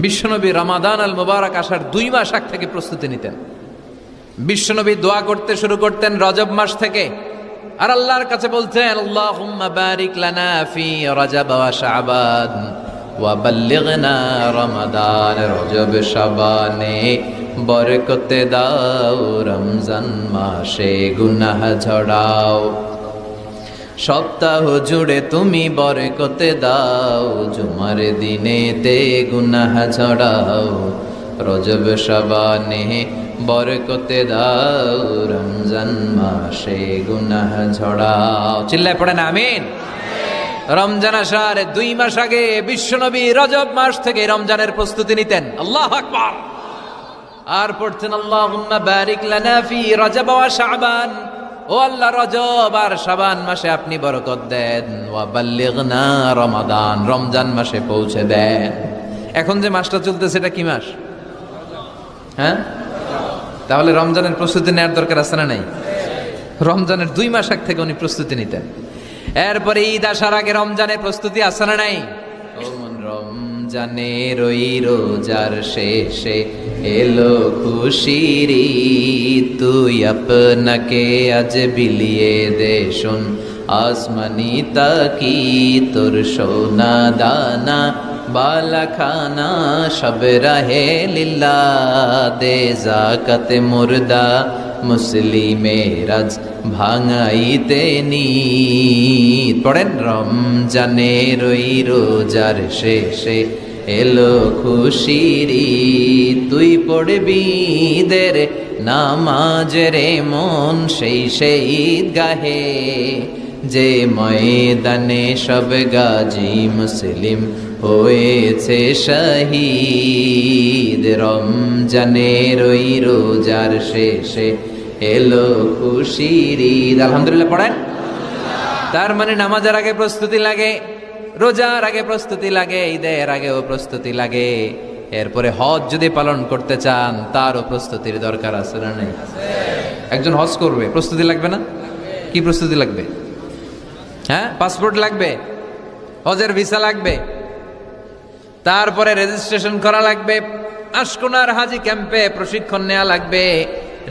বিশ্বনবী রমাদান আল মুবারক আসার 2 মাস আগ থেকে প্রস্তুতি নিতেন। বিশ্বনবী দোয়া করতে শুরু করতেন রজব মাস থেকে, আর আল্লাহর কাছে বলতেন, আল্লাহুম্মা বারিক লানা ফি রজব ওয়া শাবান ওয়া বাল্লিগনা রমাদান। রজব শাবানে বরকতে দাও, রমজান মাসে গুনাহ ঝরাও। সপ্তাহ জুড়ে তুমি বরকতে দাও, জুমার দিনেতে গুনাহ ঝরাও। রজব শাবানে বরকতে দাও, রমজান মাসে গুনাহ ঝরাও। চিল্লায় পড়েন আমিন। রমজান আসার 2 মাস আগে বিশ্বনবী রজব মাস থেকে রমজানের প্রস্তুতি নিতেন। আল্লাহু আকবার। আর পড়তেন, আল্লাহুম্মা বারিক লানা ফি রজব ওয়া শাবান। ও আল্লাহ, রজব আর শাবান মাসে আপনি বরকত দেন। ওয়া বাল্লিগনা রমাদান, রমজান মাসে পৌঁছে দেন। এখন যে মাসটা চলতেছে এটা কি মাস? হ্যাঁ, তাহলে রমজানের প্রস্তুতি নেওয়ার দরকার আছে না নাই? রমজানের 2 মাস আগ থেকে উনি প্রস্তুতি নিতেন। এরপরে ঈদ আসার আগে রমজানের প্রস্তুতি আছে না নাই? ও মন, রমজানের ওই রোজার শেষে এলো খুশির ঈদ। তুই আপনাকে আজ বিলিয়ে দে শোন আসমানি তাকি। তোর সোনা দানা বালা খানা সব রাহে লিল্লা। দে জাকাতে মুর্দা মুসলিমের আজ ভাঙাইতে নিদ। পড়েন, রমজানের ওই রোজার শেষে এলো খুশির ঈদ। তুই পড়বি দের নামাজ রে মন সেই ঈদ গাহে। যে ময়দানে সব গাজী মুসলিম হয়েছে শহীদ। রমজানের ওই রোজার শেষে এলো খুশির ঈদ। আলহামদুলিল্লাহ পড়েন। তার মানে নামাজের আগে প্রস্তুতি লাগে, রোজার আগে প্রস্তুতি লাগে, ঈদের আগেও প্রস্তুতি লাগে। এরপরে হজ যদি পালন করতে চান তারও প্রস্তুতির দরকার আছে না নাই? একজন হজ করবে, প্রস্তুতি লাগবে না? কি প্রস্তুতি লাগবে? হ্যাঁ, পাসপোর্ট লাগবে, হজের ভিসা লাগবে, তারপরে রেজিস্ট্রেশন করা লাগবে, আশকোনার হাজি ক্যাম্পে প্রশিক্ষণ নেওয়া লাগবে,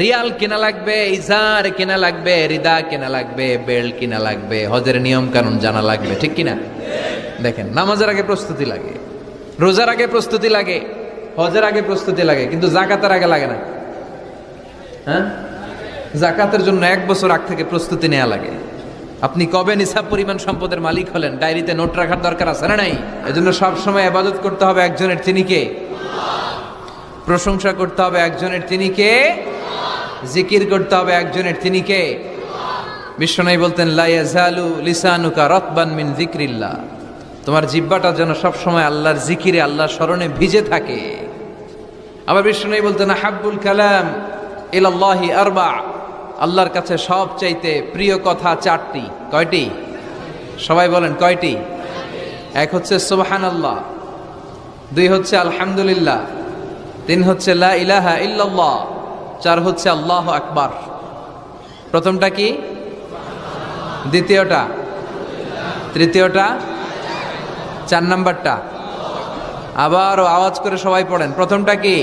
রিয়াল কেনা লাগবে, ইজার কেনা লাগবে, রিদা কেনা লাগবে, বেল্ট কেনা লাগবে, হজের নিয়ম কানুন জানা লাগবে। ঠিক কিনা? দেখেন, নামাজের আগে প্রস্তুতি লাগে, রোজার আগে প্রস্তুতি লাগে, হজের আগে প্রস্তুতি লাগে, কিন্তু জাকাতের আগে লাগে না। হ্যাঁ, জাকাতের জন্য 1 বছর আগ থেকে প্রস্তুতি নেওয়া লাগে। আপনি কবে নিসাব পরিমাণ সম্পদের মালিক হলেন ডায়েরিতে নোট রাখার দরকার আছে না নাই? এজন্য সব সময় ইবাদত করতে হবে একজনের, তিনি কে? প্রশংসা করতে হবে একজনের, তিনি কে? জিকির করতে হবে একজনের, তিনি কে? বিশ্বনবী বলতেন, লা ইয়াজালু লিসানুকা রাতবান মিন যিকরিল্লাহ। তোমার জিহ্বাটা যেন সব সময় আল্লাহর জিকিরে, আল্লাহর স্মরণে ভিজে থাকে। আবার বিশ্বনবী বলতেন, হাব্বুল কালাম ইলাল্লাহি আরবা। আল্লাহর কাছে সবচাইতে প্রিয় কথা 4টি। কয়টি? সবাই বলেন কয়টি? 1 হচ্ছে সুবহানাল্লাহ, 2 হচ্ছে আলহামদুলিল্লাহ, 3 হচ্ছে লা ইলাহা ইল্লাল্লাহ, 4 হচ্ছে আল্লাহু আকবার। প্রথমটা কি? দ্বিতীয়টা? তৃতীয়টা? 4 নাম্বারটা? আবারও আওয়াজ করে সবাই পড়েন, প্রথমটা কি?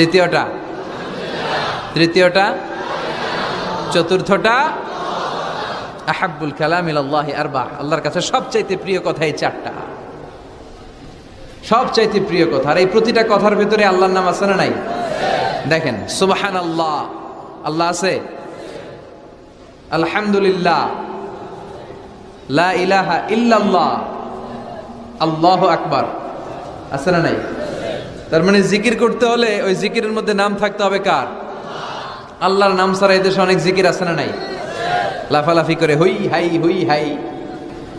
দ্বিতীয়টা? তৃতীয়টা? চতুর্থটা? আহাব্বুল কালাম ইলাল্লাহি আরবা। আল্লাহর কাছে সবচাইতে প্রিয় কথা এই 4টা, সবচাইতে প্রিয় কথা। আর এই প্রতিটা কথার ভিতরে আল্লাহর নাম আছে না নাই? দেখেন, সুবহানাল্লাহ, আল্লাহ আছে। আলহামদুলিল্লাহ, লা ইলাহা ইল্লাল্লাহ, আল্লাহু আকবার, আছে না নাই? তার মানে জিকির করতে হলে ওই জিকিরের মধ্যে নাম থাকতে হবে কার? আল্লাহর নাম ছাড়া এদেশে অনেক জিকির আছে না নাই? লাফালাফি করে হুই হাই হুই হাই।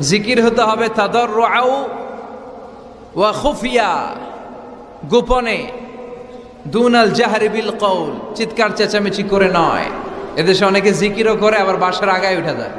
জিকির হতে হবে তাদাররুআ ওয়া খুফিয়া, গোপনে, দুনাল জাহরি বিল কওল, চিৎকার চেঁচামেচি করে নয়। এদেশে অনেকে জিকিরও করে আবার বাসার আগায় উঠে যায়।